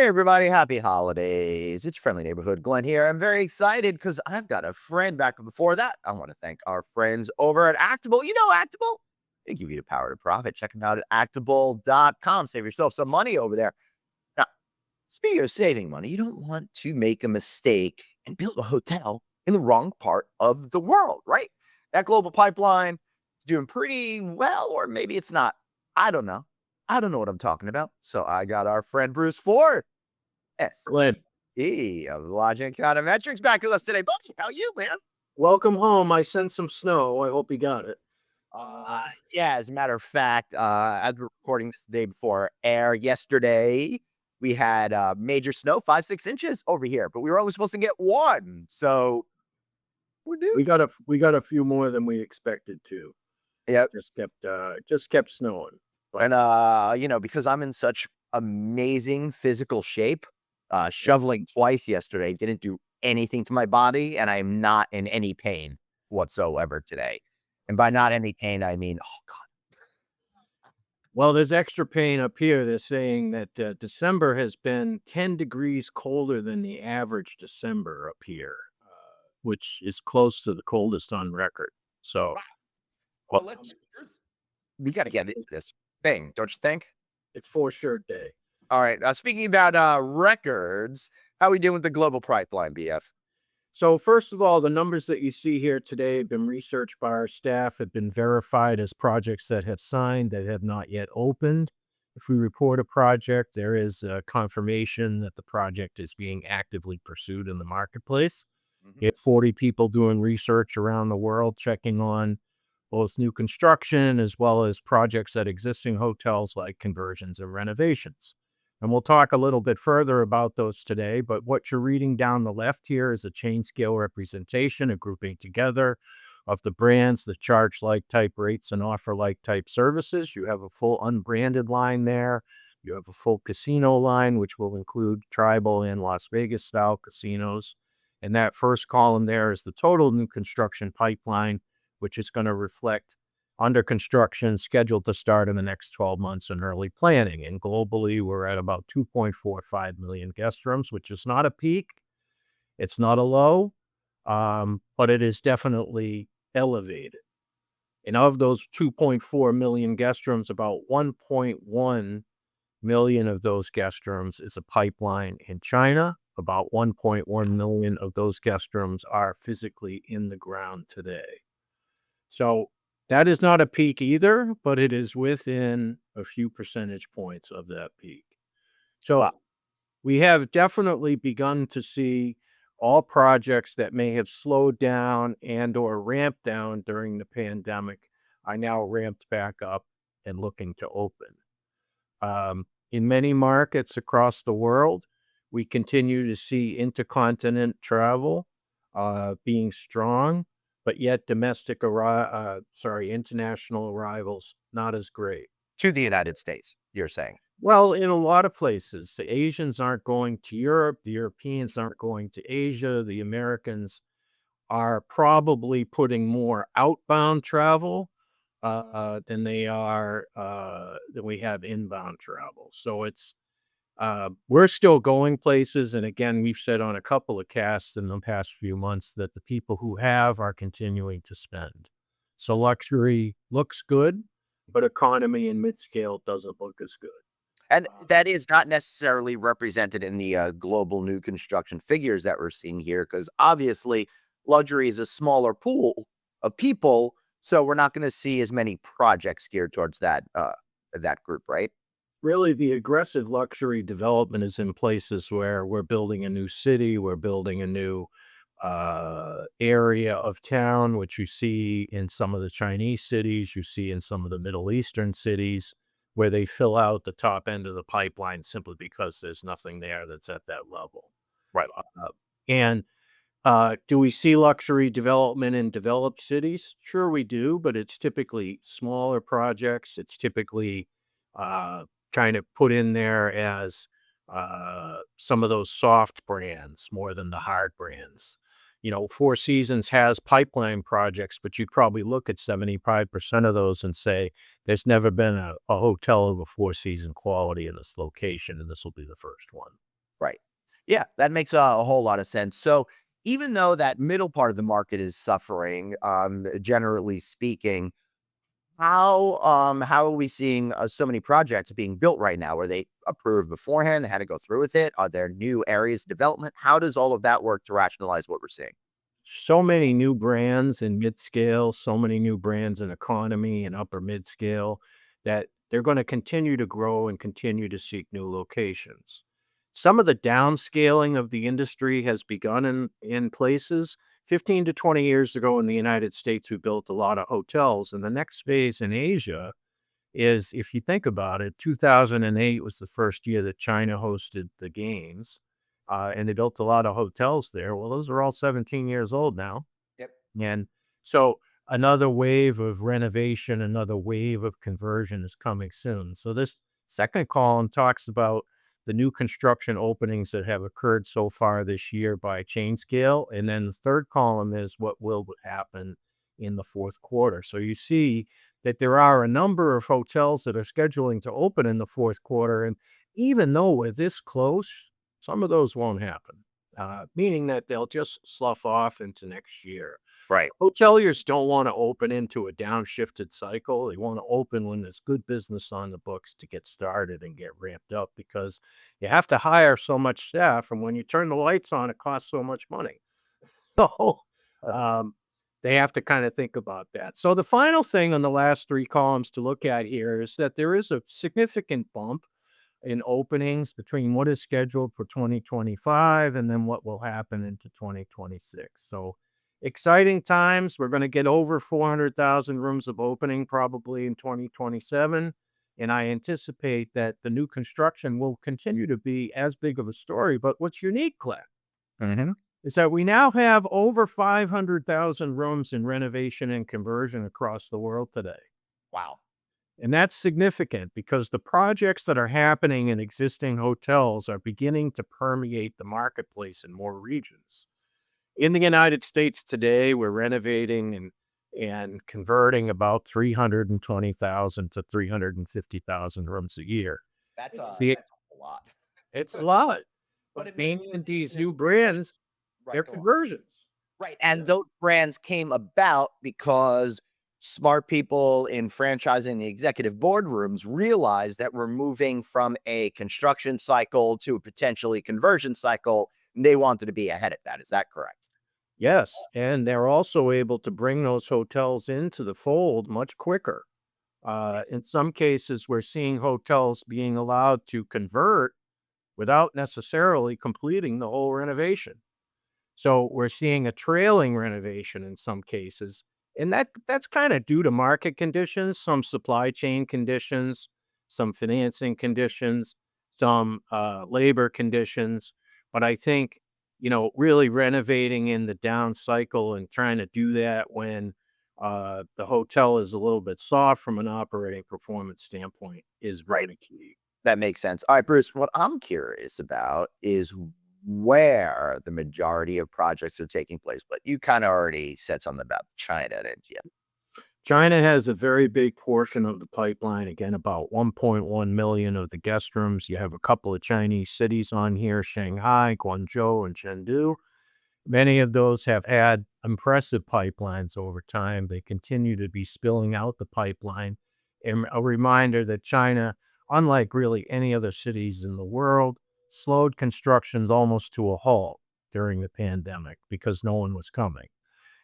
Hey everybody, happy holidays. It's friendly neighborhood Glenn here. I'm very excited because I've got a friend back before that. I want to thank our friends over at Actabl. You know Actabl? They give you the power to profit. Check them out at actabl.com. Save yourself some money over there. Now, speaking of saving money, you don't want to make a mistake and build a hotel in the wrong part of the world, right? That global pipeline is doing pretty well, or maybe it's not. I don't know. I don't know what I'm talking about. So I got our friend Bruce Ford. Glenn, SE of Logic Econometrics back with us today. Buddy, how you, man? welcome home. I sent some snow. I hope you got it. Yeah, as a matter of fact, as we're recording this the day before air, yesterday we had major snow, 5, 6 inches over here, but we were only supposed to get one. So we're due. We got a few more than we expected to. Yep. Just kept snowing. But And because I'm in such amazing physical shape, yeah, shoveling twice yesterday didn't do anything to my body, and I'm not in any pain whatsoever today. And by not any pain, I mean, oh God. well, there's extra pain up here. They're saying that December has been 10 degrees colder than the average December up here, which is close to the coldest on record. So, Well, we got to get into this thing, don't you think? it's for sure day. All right. Speaking about records, how we doing with the global pipeline, BF? So first of all, the numbers that you see here today have been researched by our staff, have been verified as projects that have signed that have not yet opened. If we report a project, there is a confirmation that the project is being actively pursued in the marketplace. Mhm. You have 40 people doing research around the world, checking on both new construction as well as projects at existing hotels like conversions and renovations. And we'll talk a little bit further about those today. But what you're reading down the left here is a chain scale representation, a grouping together of the brands that charge like type rates and offer like type services. You have a full unbranded line there. You have a full casino line, which will include tribal and Las Vegas style casinos. And that first column there is the total new construction pipeline, which is going to reflect under construction, scheduled to start in the next 12 months in early planning. And globally, we're at about 2.45 million guest rooms, which is not a peak. It's not a low, but it is definitely elevated. And of those 2.4 million guest rooms, about 1.1 million of those guest rooms is a pipeline in China. About 1.1 million of those guest rooms are physically in the ground today. So that is not a peak either, but it is within a few percentage points of that peak. Wow. So we have definitely begun to see all projects that may have slowed down and or ramped down during the pandemic are now ramped back up and looking to open. In many markets across the world, we continue to see intercontinent travel being strong, but yet international arrivals not as great. To the United States, you're saying. Well, in a lot of places, the Asians aren't going to Europe, the Europeans aren't going to Asia, the Americans are probably putting more outbound travel than we have inbound travel. So it's we're still going places, and again, we've said on a couple of casts in the past few months that the people who have are continuing to spend. So luxury looks good, but economy and mid-scale doesn't look as good. And Uh, that is not necessarily represented in the global new construction figures that we're seeing here, because obviously luxury is a smaller pool of people. So we're not going to see as many projects geared towards that group, right? Really, the aggressive luxury development is in places where we're building a new city, we're building a new area of town, which you see in some of the Chinese cities, you see in some of the Middle Eastern cities, where they fill out the top end of the pipeline simply because there's nothing there that's at that level. Right. And do we see luxury development in developed cities? Sure, we do, but it's typically smaller projects. It's typically uh, kind of put in there as some of those soft brands more than the hard brands. You know, Four Seasons has pipeline projects, but you'd probably look at 75% of those and say, there's never been a hotel of a Four Season quality in this location, and this will be the first one. Right. Yeah, that makes a whole lot of sense. So even though that middle part of the market is suffering, generally speaking, how are we seeing so many projects being built right now? Were they approved beforehand? They had to go through with it? Are there new areas of development? How does all of that work to rationalize what we're seeing? So many new brands in mid-scale, so many new brands in economy and upper mid-scale that they're gonna continue to grow and continue to seek new locations. Some of the downscaling of the industry has begun in places. 15 to 20 years ago in the United States, we built a lot of hotels, and the next phase in Asia is, if you think about it, 2008 was the first year that China hosted the games, and they built a lot of hotels there. Well, those are all 17 years old now. Yep. And so another wave of renovation, another wave of conversion is coming soon. So this second column talks about the new construction openings that have occurred so far this year by chain scale. And then the third column is what will happen in the fourth quarter. So you see that there are a number of hotels that are scheduling to open in the fourth quarter. And even though we're this close, some of those won't happen, meaning that they'll just slough off into next year. Right. Hoteliers don't want to open into a downshifted cycle. They want to open when there's good business on the books to get started and get ramped up because you have to hire so much staff. And when you turn the lights on, it costs so much money. So um, they have to kind of think about that. So the final thing on the last three columns to look at here is that there is a significant bump in openings between what is scheduled for 2025 and then what will happen into 2026. So exciting times. We're going to get over 400,000 rooms of opening probably in 2027. And I anticipate that the new construction will continue to be as big of a story. But what's unique, Glenn, Hmm. is that we now have over 500,000 rooms in renovation and conversion across the world today. Wow. And that's significant because the projects that are happening in existing hotels are beginning to permeate the marketplace in more regions. In the United States today, we're renovating and converting about 320,000 to 350,000 rooms a year. See, That's a lot. it's a lot, But but it makes being in sense these because new brands, they're right, go on. conversions. Right, and those brands came about because smart people in franchising the executive boardrooms realized that we're moving from a construction cycle to a potentially conversion cycle, and they wanted to be ahead of that. Is that correct? Yes, and they're also able to bring those hotels into the fold much quicker. In some cases, we're seeing hotels being allowed to convert without necessarily completing the whole renovation. So we're seeing a trailing renovation in some cases, and that's kind of due to market conditions, some supply chain conditions, some financing conditions, some labor conditions. But I think really renovating in the down cycle and trying to do that when the hotel is a little bit soft from an operating performance standpoint is Right. very key. That makes sense. All right, Bruce, what I'm curious about is where the majority of projects are taking place. But you kind of already said something about China, didn't you? China has a very big portion of the pipeline. Again, about 1.1 million of the guest rooms. You have a couple of Chinese cities on here, Shanghai, Guangzhou, and Chengdu. Many of those have had impressive pipelines over time. They continue to be spilling out the pipeline. And a reminder that China, unlike really any other cities in the world, slowed constructions almost to a halt during the pandemic because no one was coming.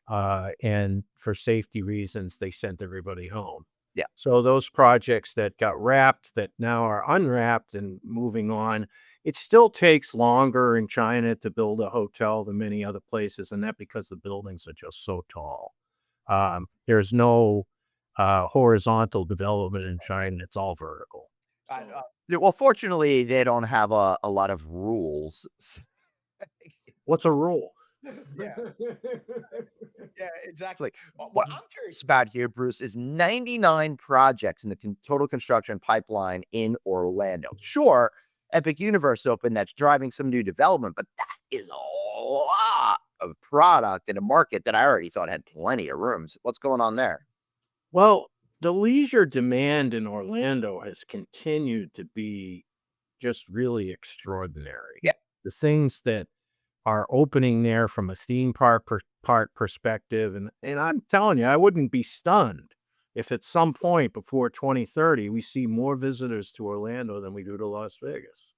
And for safety reasons, they sent everybody home. Yeah. So those projects that got wrapped that now are unwrapped and moving on, it still takes longer in China to build a hotel than many other places, and that because the buildings are just so tall. There's no horizontal development in China; it's all vertical. So Yeah, well, fortunately, they don't have a lot of rules. what's a rule? Yeah. Yeah, exactly. What I'm curious about here, Bruce, is 99 projects in the total construction pipeline in Orlando. Sure, Epic Universe open that's driving some new development, but that is a lot of product in a market that I already thought had plenty of rooms. What's going on there? Well, the leisure demand in Orlando has continued to be just really extraordinary. the things that are opening there from a theme park perspective. And I'm telling you, I wouldn't be stunned if at some point before 2030 we see more visitors to Orlando than we do to Las Vegas.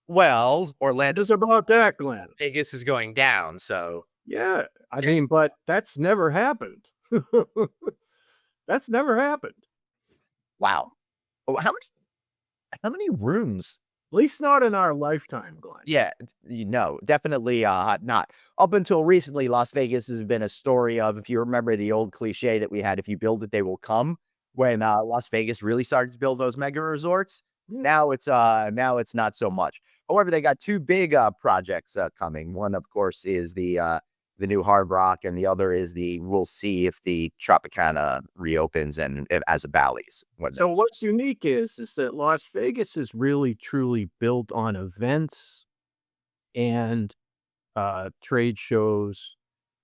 Well, What Orlando is about that, Glenn? Vegas is going down, so Yeah, I mean, but that's never happened. That's never happened. wow. Oh, how many rooms? At least not in our lifetime, Glenn. Yeah, definitely, not. Up until recently, Las Vegas has been a story of, if you remember the old cliche that we had, "If you build it, they will come," when, Las Vegas really started to build those mega resorts. Yeah. Now it's not so much. However, they got 2 big, projects, coming. One, of course, is the new Hard Rock, and the other is we'll see if the Tropicana reopens and if as a Bally's. So what's unique is that Las Vegas is really truly built on events and trade shows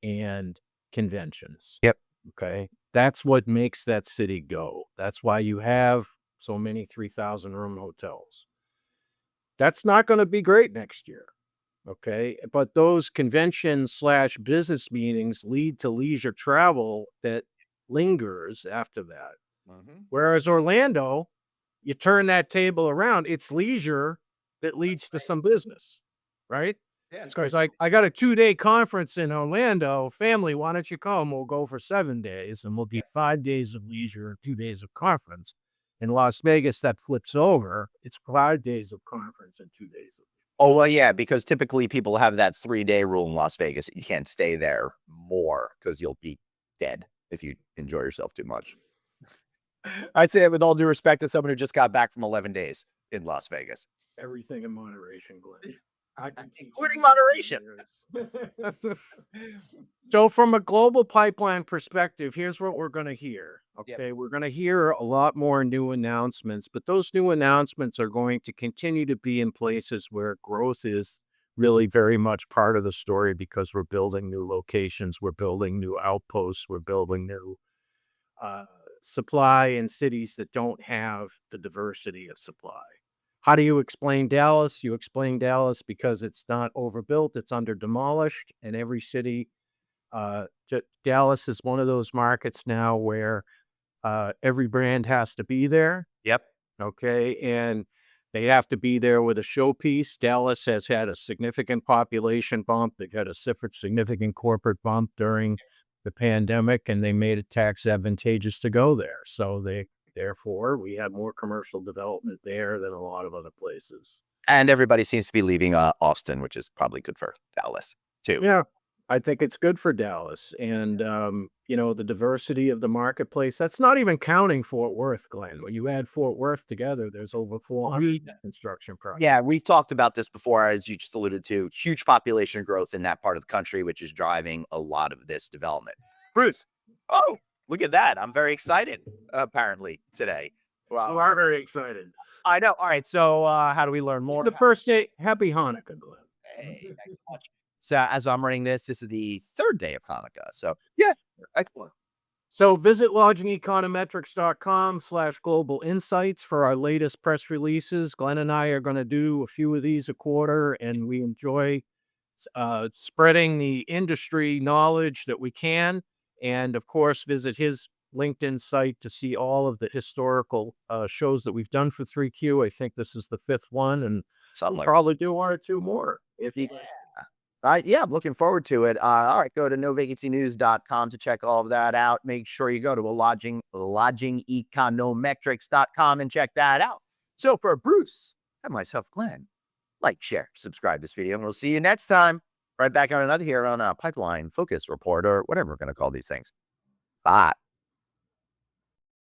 and conventions. Yep. Okay. That's what makes that city go. That's why you have so many 3,000 room hotels. That's not going to be great next year. Okay. But those conventions slash business meetings lead to leisure travel that lingers after that. Mhm. Whereas Orlando, you turn that table around, it's leisure that leads to some business, right? Yeah, it's Because great. I got a 2-day conference in Orlando. Family, why don't you come? We'll go for 7 days and we'll do 5 days of leisure and 2 days of conference. In Las Vegas, that flips over. It's 5 days of conference and 2 days of Oh, well, yeah, because typically people have that 3-day rule in Las Vegas. You can't stay there more because 'cause you'll be dead if you enjoy yourself too much. I'd say it with all due respect to someone who just got back from 11 days in Las Vegas. everything in moderation, Glenn. I can teach you Including in 15 moderation. years. So from a global pipeline perspective, here's what we're going to hear. Yep. Okay, we're going to hear a lot more new announcements, but those new announcements are going to continue to be in places where growth is really very much part of the story because we're building new locations, we're building new outposts, we're building new uh, supply in cities that don't have the diversity of supply. How do you explain Dallas? You explain Dallas because it's not overbuilt, it's under demolished, and every city Dallas is one of those markets now where every brand has to be there. Yep. Okay. And they have to be there with a showpiece. Dallas has had a significant population bump. They've had a significant corporate bump during the pandemic, and they made it tax advantageous to go there. So therefore, we have more commercial development there than a lot of other places. And everybody seems to be leaving, Austin, which is probably good for Dallas too. Yeah, I think it's good for Dallas and, the diversity of the marketplace. That's not even counting Fort Worth, Glenn. When you add Fort Worth together, there's over 400 construction projects. Yeah, we've talked about this before, as you just alluded to. Huge population growth in that part of the country, which is driving a lot of this development. Bruce, oh, look at that. I'm very excited, apparently, today. You Wow. are very excited. I know. All right. So, how do we learn more? The first day happy Hanukkah, Glenn. Hey, thanks so much. So, as I'm running this is the 3rd day of Hanukkah. So, yeah, excellent. So visit lodgingeconometrics.com/global insights for our latest press releases. Glenn and I are going to do a few of these a quarter, and we enjoy spreading the industry knowledge that we can. And of course, visit his LinkedIn site to see all of the historical shows that we've done for 3Q. I think this is the 5th one, and we'll Something like probably do 1 or 2 more if yeah. you Yeah, I'm looking forward to it. All right, go to novacancynews.com to check all of that out. Make sure you go to lodgingeconometrics.com and check that out. So for Bruce and myself, Glenn, like, share, subscribe this video, and we'll see you next time. Right back on another here on a Pipeline Focus Report or whatever we're going to call these things. Bye.